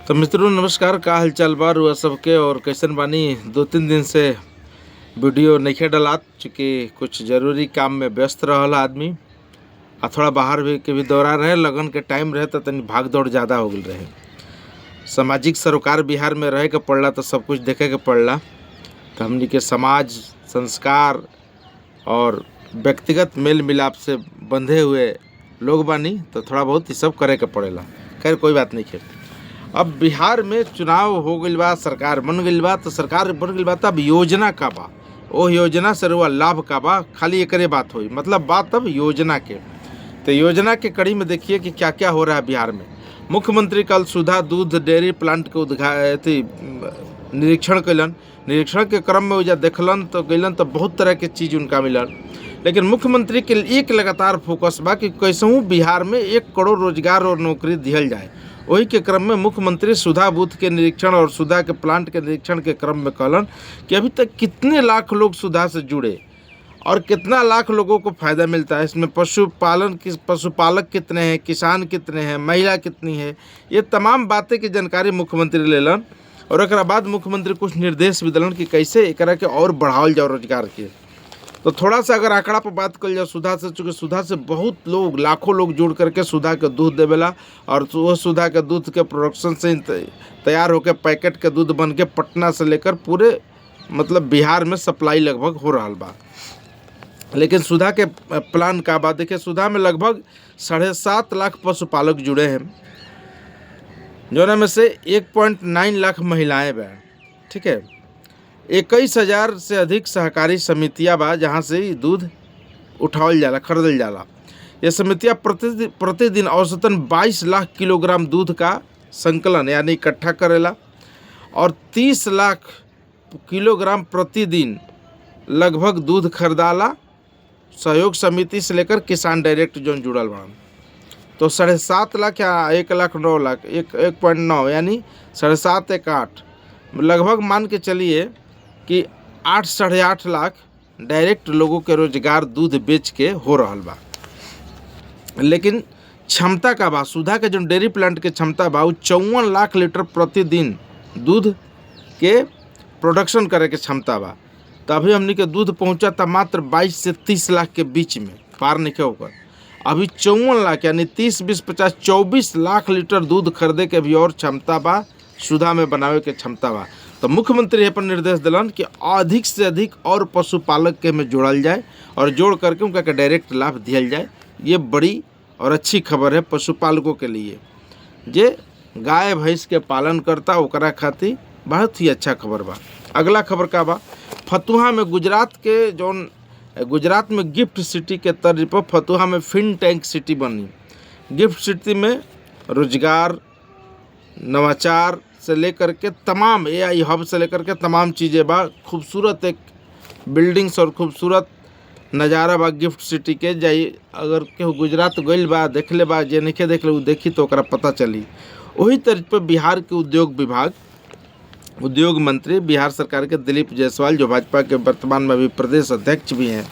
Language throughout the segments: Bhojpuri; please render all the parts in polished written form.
तो मित्रों नमस्कार, का हालचाल बा रुआ सबके। और कैसन बानी? 2-3 दिन से वीडियो नहीं डलात, चूँकि कुछ ज़रूरी काम में व्यस्त रहल आदमी आ थोड़ा बाहर भी के भी दौरा रहे, लगन के टाइम रहे तो तनी भाग दौड़ ज़्यादा हो गई रहे। सामाजिक सरोकार बिहार में रहे के पड़ला तो सब कुछ देखे के पड़ला। तो हमनी के समाज संस्कार और व्यक्तिगत मेल मिलाप से बंधे हुए लोग बानी, तो थोड़ा बहुत ये सब करे के पड़ेला। खैर कोई बात नहीं है। अब बिहार में चुनाव हो गइल बा, सरकार बन गइल बा, तो सरकार बन गइल बा तो अब योजना का बा, वो योजना से रुआ लाभ का बा, खाली एकरे बात होई। मतलब बात अब योजना के। तो योजना के कड़ी में देखिए कि क्या क्या हो रहा है बिहार में। मुख्यमंत्री कल सुधा दूध डेयरी प्लांट के निरीक्षण कैलन। निरीक्षण के क्रम में वजह देखलन तो गइलन तो बहुत तरह के चीज़ उनका मिलल, लेकिन मुख्यमंत्री के एक लगातार फोकस बा कि कैसहू बिहार में 1 करोड़ रोजगार और नौकरी दिहल जाए। वही के क्रम में मुख्यमंत्री सुधा बूथ के निरीक्षण और सुधा के प्लांट के निरीक्षण के क्रम में कहलन कि अभी तक कितने लाख लोग सुधा से जुड़े और कितना लाख लोगों को फ़ायदा मिलता है। इसमें पशुपालक कितने हैं, किसान कितने हैं, महिला कितनी है, ये तमाम बातें की जानकारी मुख्यमंत्री लेलन। और एक बाद मुख्यमंत्री कुछ निर्देश भी दिलन कि कैसे एकरा के और बढ़ावल जाओ रोजगार के। तो थोड़ा सा अगर आंकड़ा पर बात कर जाए सुधा से, चूँकि सुधा से बहुत लोग, लाखों लोग जुड़ करके सुधा के दूध देवेला और वो सुधा के दूध के प्रोडक्शन से तैयार होकर पैकेट के दूध बन के पटना से लेकर पूरे मतलब बिहार में सप्लाई लगभग हो रहा बा। लेकिन सुधा के प्लान का बात देखिए, सुधा में लगभग 7.5 लाख पशुपालक जुड़े हैं, जो में से 1.9 लाख महिलाएं बा। ठीक है, 21,000 से अधिक सहकारी समितियां बा जहां से दूध उठावल जाला, खरीदल जाला। ये समितियां प्रतिदिन औसतन 22 लाख किलोग्राम दूध का संकलन यानी इकट्ठा करेला और 30 लाख किलोग्राम प्रतिदिन लगभग दूध खरीदाला। सहयोग समिति से लेकर किसान डायरेक्ट जो जुड़ल बा, तो 7.5 लाख या 1,09,000 1.9 यानी 7.5 1 8 लगभग मान के चलिए कि 8 साढ़े 8 लाख डायरेक्ट लोगों के रोजगार दूध बेच के हो रहा बा। लेकिन क्षमता का बा, सुधा के जो डेयरी प्लांट के क्षमता बा 54 लाख लीटर प्रतिदिन दूध के प्रोडक्शन करे के क्षमता बा। तभी हमनी के दूध पहुंचा था मात्र 22 से 30 लाख के बीच में, पार नहीं होकर। अभी 54 लाख यानी 30 20 50 24 लाख लीटर दूध खरीदे के भी और क्षमता बा, सुधा में बनावे के क्षमता बा। तो मुख्यमंत्री यहाँ पर निर्देश दिलन कि अधिक से अधिक और पशुपालक के में जोड़ल जाए और जोड़ करके उनका के डायरेक्ट लाभ दिया जाए। ये बड़ी और अच्छी खबर है पशुपालकों के लिए। जे गाय भैंस के पालन करता ओकरा खातिर बहुत ही अच्छा खबर बा। अगला खबर का बा, फतुहा में गुजरात में गिफ्ट सिटी के तर्ज पर फतुहा में फिनटेक सिटी बनी। गिफ्ट सिटी में रोजगार, नवाचार से लेकर के तमाम AI हब से लेकर के तमाम चीज़ें बा। खूबसूरत एक बिल्डिंग्स और खूबसूरत नज़ारा बा गिफ्ट सिटी के। जाई अगर केहू गुजरात गइल बा, देखले बा, जे नहीं देख ले वो देखी तो ओकरा पता चली। वही तर्ज पर बिहार के उद्योग मंत्री बिहार सरकार के दिलीप जायसवाल, जो भाजपा के वर्तमान में भी प्रदेश अध्यक्ष भी हैं,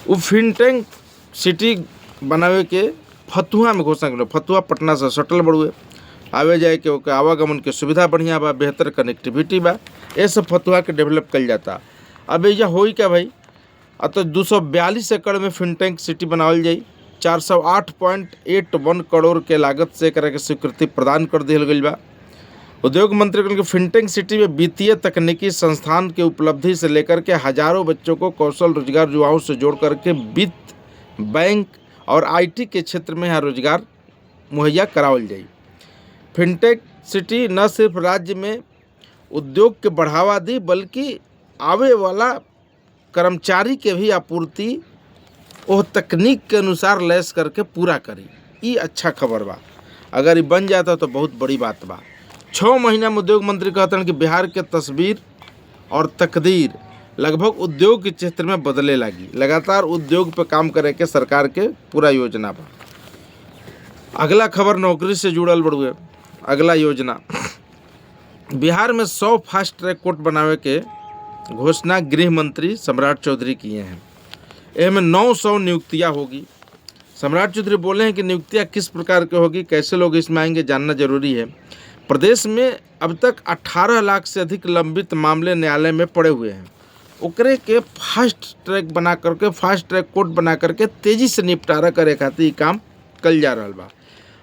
वो फिनटेक सिटी बनावे के फतुहा में घोषणा कर। फतुहा पटना से सटल बड़ुए, आवे जाए के ओके आवागमन के सुविधा बढ़िया बा, बेहतर कनेक्टिविटी बा, ये सब फतुहा के डेवलप कल जाता। अब यह होई क्या भाई, तो 242 एकड़ में फिनटेक सिटी बनावल जाई। 408.81 करोड़ के लागत से एकरा के स्वीकृति प्रदान कर दिया गई बा। उद्योग मंत्री कहल कि फिनटेक सिटी में वित्तीय तकनीकी संस्थान के उपलब्धि से लेकर के हजारों बच्चों को कौशल रोजगार युवाओं से जोड़ करके वित्त, बैंक और IT के क्षेत्र में यहाँ रोजगार मुहैया करावल जाए। फिनटेक सिटी न सिर्फ राज्य में उद्योग के बढ़ावा दी, बल्कि आवे वाला कर्मचारी के भी आपूर्ति वो तकनीक के अनुसार लैस करके पूरा करी। ये अच्छा खबर बा। अगर ये बन जाता तो बहुत बड़ी बात बा। 6 महीना में उद्योग मंत्री कहते हैं कि बिहार के तस्वीर और तकदीर लगभग उद्योग के क्षेत्र में बदले लगी। लगातार उद्योग पे काम करे के सरकार के पूरा योजना बा। अगला खबर नौकरी से जुड़ल बड़ुए। अगला योजना, बिहार में 100 फास्ट ट्रैक कोर्ट बनावे के घोषणा गृह मंत्री सम्राट चौधरी किए हैं। इसमें 900 नियुक्तियाँ होगी। सम्राट चौधरी बोले हैं कि नियुक्तियाँ किस प्रकार की होगी, कैसे लोग इसमें आएंगे, जानना जरूरी है। प्रदेश में अब तक 18 लाख से अधिक लंबित मामले न्यायालय में पड़े हुए हैं। ओकरे के फास्ट ट्रैक बना करके, फास्ट ट्रैक कोर्ट बना करके तेजी से निपटारा करे खातिर काम कल जा रहा बा।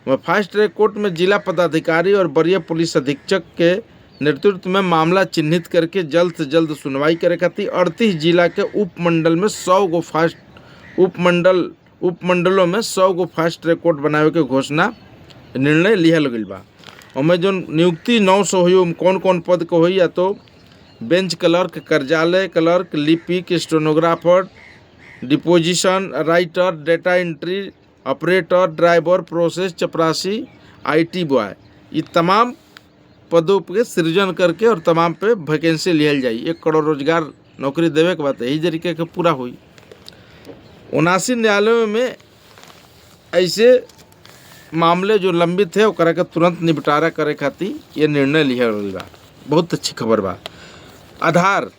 वह फास्ट ट्रैक कोर्ट में जिला पदाधिकारी और वरीय पुलिस अधीक्षक के नेतृत्व में मामला चिन्हित करके जल्द से जल्द सुनवाई करे खातिर 38 जिला के उपमंडल में 100 गो उपमंडलों में 100 गो फास्ट ट्रैक कोर्ट बनावे के घोषणा निर्णय लिहल गइल बा। ओमे जो नियुक्ति 900 हुई, कौन कौन पद को हुई, या तो बेंच क्लर्क, कार्यालय क्लर्क, लिपिक, stenographer, deposition writer, data entry operator, driver, process चपरासी, IT बॉय, ये तमाम पदों पे सृजन करके और तमाम पे वैकेंसी लिहल जाई। 1 करोड़ रोजगार नौकरी देवे के बाद यही तरीके के पूरा हुई। 79 न्यायालयों में ऐसे मामले जो लंबित है ओकरा के तुरंत निपटारा करे खातिर ये निर्णय लिहल गइल बा। बहुत अच्छी खबर बा। आधार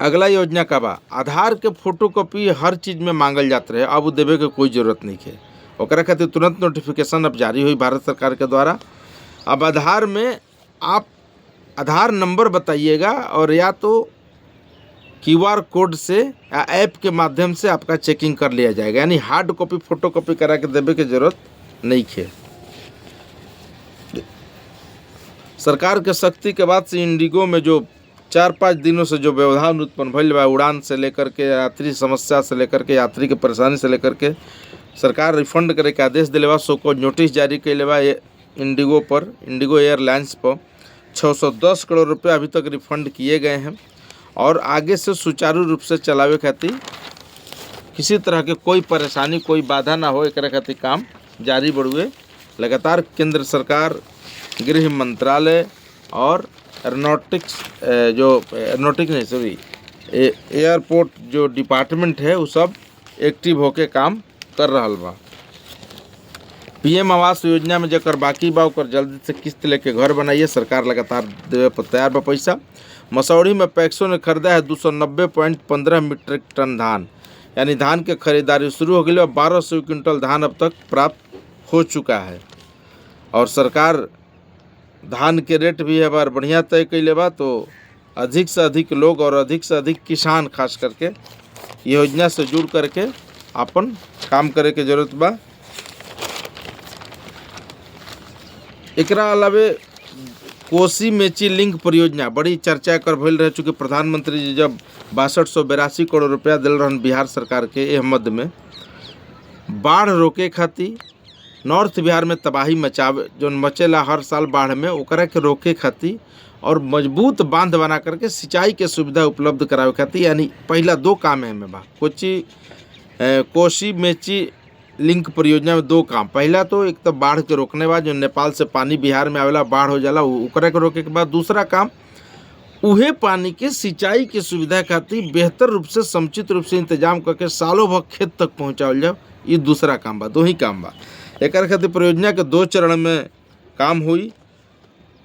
अगला योजना का बा। आधार के फोटोकॉपी हर चीज़ में मांगल जात रहे, अब देवे के कोई ज़रूरत नहीं है। ओकरा खातिर तुरंत नोटिफिकेशन अब जारी हुई भारत सरकार के द्वारा। अब आधार में आप आधार नंबर बताइएगा और या तो QR कोड से या ऐप के माध्यम से आपका चेकिंग कर लिया जाएगा, यानी हार्ड कॉपी फोटोकॉपी करा के देवे की जरूरत नहीं है। सरकार के सख्ती के बाद से इंडिगो में जो 4-5 दिनों से जो व्यवधान उत्पन्न भइल बा, उड़ान से लेकर के यात्री समस्या से लेकर के यात्री के परेशानी से लेकर के सरकार रिफंड करे के आदेश दिले बा। सो को नोटिस जारी कैले बा इंडिगो एयरलाइंस पर 610 करोड़ रुपये अभी तक रिफंड किए गए हैं और आगे से सुचारू रूप से चलावे खातिर किसी तरह के कोई परेशानी, कोई बाधा ना हो, एकरा खातिर काम जारी बढ़ुए। लगातार केंद्र सरकार, गृह मंत्रालय और एयरपोर्ट जो डिपार्टमेंट है वो सब एक्टिव होके काम कर रहा बा। PM आवास योजना में जकर बाकी बा ओकर जल्दी से किस्त लेके घर बनाइए, सरकार लगातार देवे पर तैयार बा पैसा। मसौढ़ी में पैक्सों ने खरीदा है 290.15 मीट्रिक टन धान, यानी धान के खरीदारी शुरू हो गई और 1200 क्विंटल धान अब तक प्राप्त हो चुका है। और सरकार धान के रेट भी है बार बढ़िया तय कैले बा, तो अधिक से अधिक लोग और अधिक से अधिक किसान खास करके योजना से जुड़ करके अपन काम करे के जरूरत बा। एकरा अलावे कोसी मेची लिंक परियोजना बड़ी चर्चा कर भइल रहे, चूँकि प्रधानमंत्री जी जब 6282 करोड़ रुपया दिल रहन बिहार सरकार के एह मद में बाढ़ रोके खातिर, नॉर्थ बिहार में तबाही मचावे जो मचेला हर साल बाढ़ में, ओकरा के रोके खातिर और मजबूत बांध बना करके सिंचाई के सुविधा उपलब्ध करावे खातिर, यानी पहला 2 काम है में बा। कोसी मेची लिंक परियोजना में 2 काम। पहला तो एक तो बाढ़ के रोकने बा, जो नेपाल से पानी बिहार में आवेला, बाढ़ हो जाला, ओकरा के रोके के बाद दूसरा काम उहे पानी के सिंचाई के सुविधा खातिर बेहतर रूप से समुचित रूप से इंतजाम करके सालों भर खेत तक पहुँचावल जाओ, ये दूसरा काम बा। 2 ही काम बा। एक खातिर परियोजना के 2 चरण में काम हुई।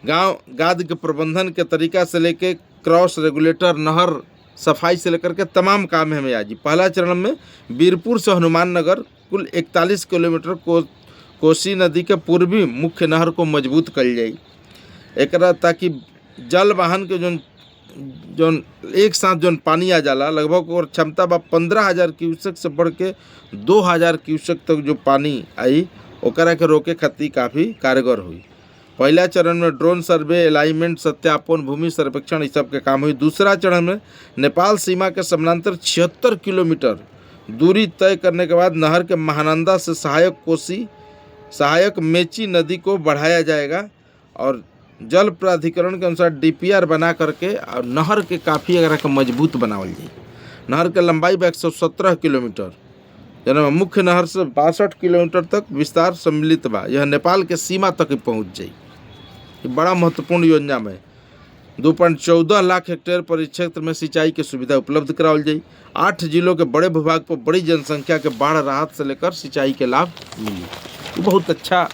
गांव गाद के प्रबंधन के तरीका से लेके क्रॉस रेगुलेटर, नहर सफाई से लेकर के तमाम काम है आज। पहला चरण में बीरपुर से हनुमान नगर कुल 41 किलोमीटर कोसी नदी के पूर्वी मुख्य नहर को मजबूत कल जाई, एकरा ताकि जल वाहन के जोन एक साथ जोन पानी आ जाला लगभग और क्षमता बा 15,000 क्यूसेक से बढ़ के 2,000 क्यूसेक तक जो पानी आई, ओकरा के रोके खातिर काफ़ी कारगर हुई। पहला चरण में ड्रोन सर्वे, अलाइनमेंट, सत्यापन, भूमि सर्वेक्षण इस सब के काम हुई। दूसरा चरण में नेपाल सीमा के समानांतर 76 किलोमीटर दूरी तय करने के बाद नहर के महानंदा से सहायक मेची नदी को बढ़ाया जाएगा और जल प्राधिकरण के अनुसार DPR बना करके और नहर के काफ़ी अगर मजबूत बनावल जाए। नहर के लंबाई 117 किलोमीटर, जिनमें मुख्य नहर से 62 किलोमीटर तक विस्तार सम्मिलित बा। यह नेपाल के सीमा तक पहुँच जाए। ये बड़ा महत्वपूर्ण योजना में 2.14 लाख हेक्टेयर परिक्षेत्र में सिंचाई की सुविधा उपलब्ध करावल जाए। 8 जिलों के बड़े भूभाग पर बड़ी जनसंख्या के बाढ़ राहत से लेकर सिंचाई के लाभ मिली। ये बहुत अच्छा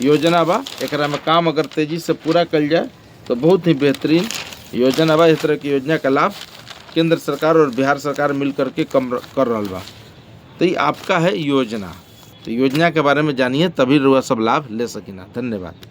योजना बा। एकरा में काम अगर तेजी से पूरा कल जाए तो बहुत ही बेहतरीन योजना बा। इस तरह की योजना का लाभ केंद्र सरकार और बिहार सरकार मिल करके कर रहा बा। तो ये आपका है योजना। तो योजना के बारे में जानिए, तभी रुआ सब लाभ ले सकिना। धन्यवाद।